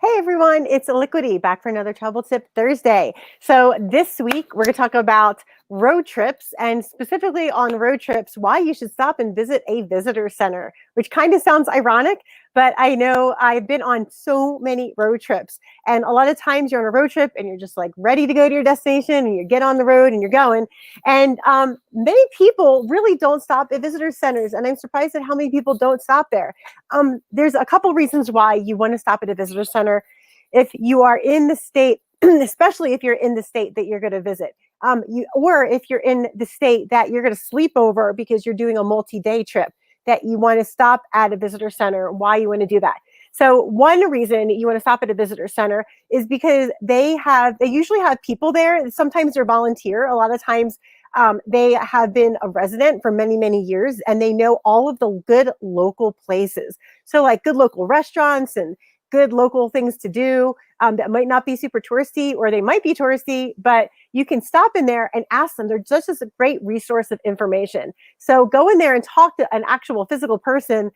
Hey everyone, it's Liquidy back for another Travel Tip Thursday. So this week we're going to talk about road trips and specifically on road trips, why you should stop and visit a visitor center, which kind of sounds ironic, but I know I've been on so many road trips and a lot of times you're on a road trip and you're just like ready to go to your destination and you get on the road and you're going. And many people really don't stop at visitor centers and I'm surprised at how many people don't stop there. There's a couple reasons why you want to stop at a visitor center if you are in the state, especially if you're in the state that you're going to visit. Or if you're in the state that you're going to sleep over because you're doing a multi-day trip, that you want to stop at a visitor center, why you want to do that. So one reason you want to stop at a visitor center is because they usually have people there. Sometimes they're volunteer. A lot of times they have been a resident for many, many years and they know all of the good local places. So like good local restaurants and good local things to do that might not be super touristy, or they might be touristy, but you can stop in there and ask them. They're just a great resource of information. So go in there and talk to an actual physical person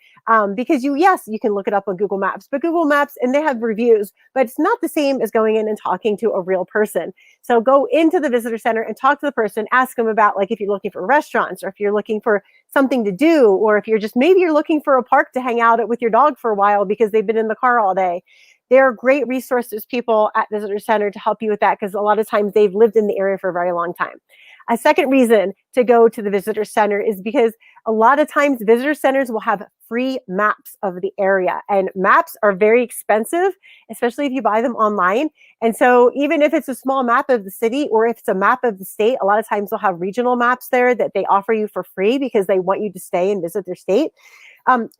because you can look it up on Google Maps, but Google Maps, and they have reviews, but it's not the same as going in and talking to a real person. So go into the visitor center and talk to the person, ask them about like if you're looking for restaurants or if you're looking for something to do, or if maybe you're looking for a park to hang out at with your dog for a while because they've been in the car all day. There are great resources, people at visitor center to help you with that because a lot of times they've lived in the area for a very long time. A second reason to go to the visitor center is because a lot of times visitor centers will have free maps of the area, and maps are very expensive, especially if you buy them online. And so even if it's a small map of the city or if it's a map of the state, a lot of times they'll have regional maps there that they offer you for free because they want you to stay and visit their state.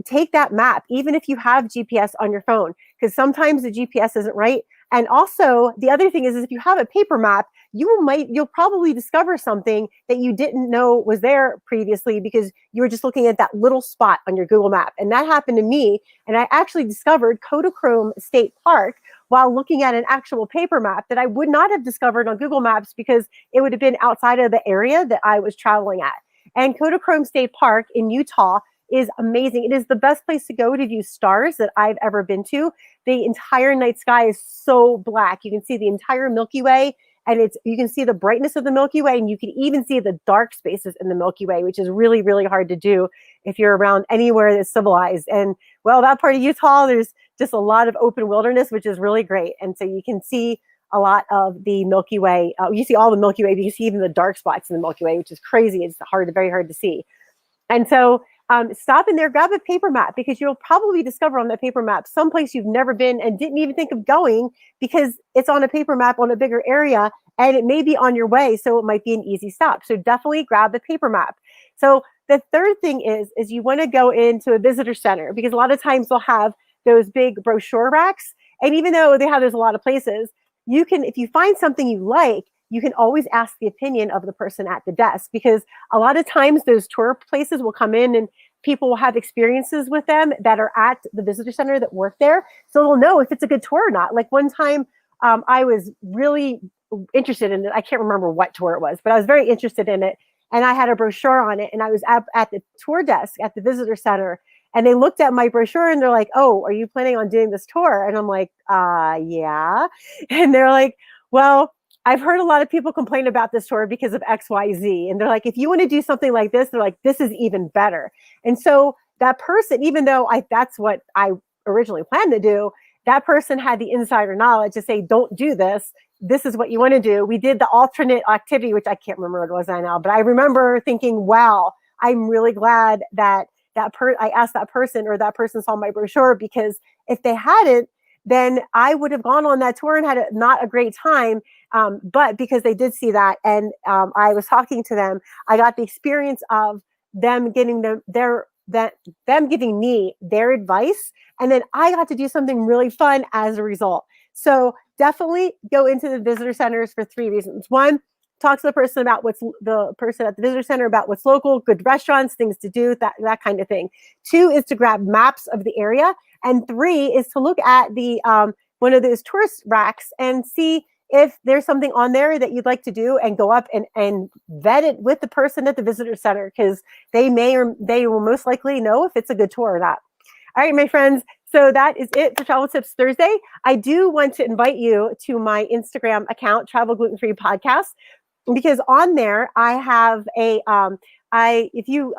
Take that map, even if you have GPS on your phone, because sometimes the GPS isn't right. And also the other thing is if you have a paper map, you'll probably discover something that you didn't know was there previously because you were just looking at that little spot on your Google map. And that happened to me. And I actually discovered Kodachrome State Park while looking at an actual paper map that I would not have discovered on Google Maps because it would have been outside of the area that I was traveling at. And Kodachrome State Park in Utah is amazing. It is the best place to go to view stars that I've ever been to. The entire night sky is so black. You can see the entire Milky Way, and you can see the brightness of the Milky Way, and you can even see the dark spaces in the Milky Way, which is really, really hard to do if you're around anywhere that's civilized. And well, that part of Utah, there's just a lot of open wilderness, which is really great. And so you can see a lot of the Milky Way. You see all the Milky Way, but you see even the dark spots in the Milky Way, which is crazy. It's very hard to see. And so stop in there, grab a paper map because you'll probably discover on that paper map someplace you've never been and didn't even think of going because it's on a paper map on a bigger area and it may be on your way. So it might be an easy stop. So definitely grab the paper map. So the third thing is you want to go into a visitor center because a lot of times they'll have those big brochure racks. And even though they have those a lot of places, if you find something you like, you can always ask the opinion of the person at the desk because a lot of times those tour places will come in and people will have experiences with them that are at the visitor center that work there. So they'll know if it's a good tour or not. Like one time I was really interested in it. I can't remember what tour it was, but I was very interested in it. And I had a brochure on it and I was at the tour desk at the visitor center and they looked at my brochure and they're like, "Oh, are you planning on doing this tour?" And I'm like, yeah. And they're like, "Well, I've heard a lot of people complain about this tour because of XYZ. And they're like, if you want to do something like this, they're like, this is even better." And so that person, even though that's what I originally planned to do, that person had the insider knowledge to say, don't do this. This is what you want to do. We did the alternate activity, which I can't remember what it was now, but I remember thinking, wow, I'm really glad that I asked that person or that person saw my brochure because if they hadn't, then I would have gone on that tour and had not a great time. But because they did see that and I was talking to them, I got the experience of them getting them giving me their advice. And then I got to do something really fun as a result. So definitely go into the visitor centers for 3 reasons. One, talk to the person at the visitor center about what's local, good restaurants, things to do, that kind of thing. 2 is to grab maps of the area. And 3 is to look at the one of those tourist racks and see if there's something on there that you'd like to do and go up and vet it with the person at the visitor center because they will most likely know if it's a good tour or not. All right, my friends. So that is it for Travel Tips Thursday. I do want to invite you to my Instagram account, Travel Gluten Free Podcast, because on there I have a if you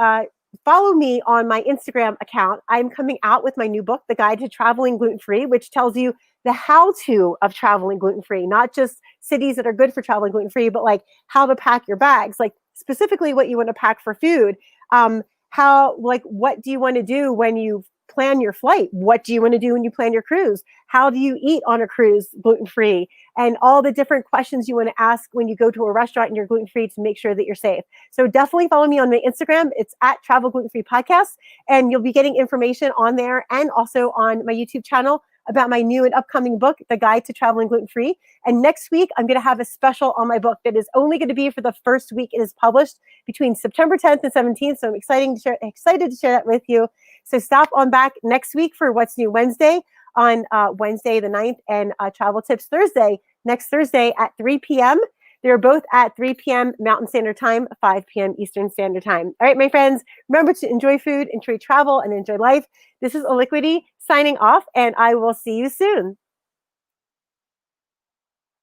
follow me on my Instagram account, I'm coming out with my new book, The Guide to Traveling Gluten Free, which tells you the how-to of traveling gluten free, not just cities that are good for traveling gluten free, but like how to pack your bags, like specifically what you want to pack for food. How, like, what do you want to do when you plan your flight? What do you want to do when you plan your cruise? How do you eat on a cruise gluten free? And all the different questions you want to ask when you go to a restaurant and you're gluten free to make sure that you're safe. So definitely follow me on my Instagram. It's at Travel Gluten Free Podcast, and you'll be getting information on there and also on my YouTube channel about my new and upcoming book, The Guide to Traveling Gluten Free. And next week, I'm going to have a special on my book that is only going to be for the first week it is published, between September 10th and 17th. So I'm excited to share that with you. So stop on back next week for What's New Wednesday on Wednesday the 9th, and Travel Tips Thursday next Thursday at 3 p.m. They're both at 3 p.m. Mountain Standard Time, 5 p.m. Eastern Standard Time. All right, my friends, remember to enjoy food, enjoy travel, and enjoy life. This is Aliquity signing off, and I will see you soon.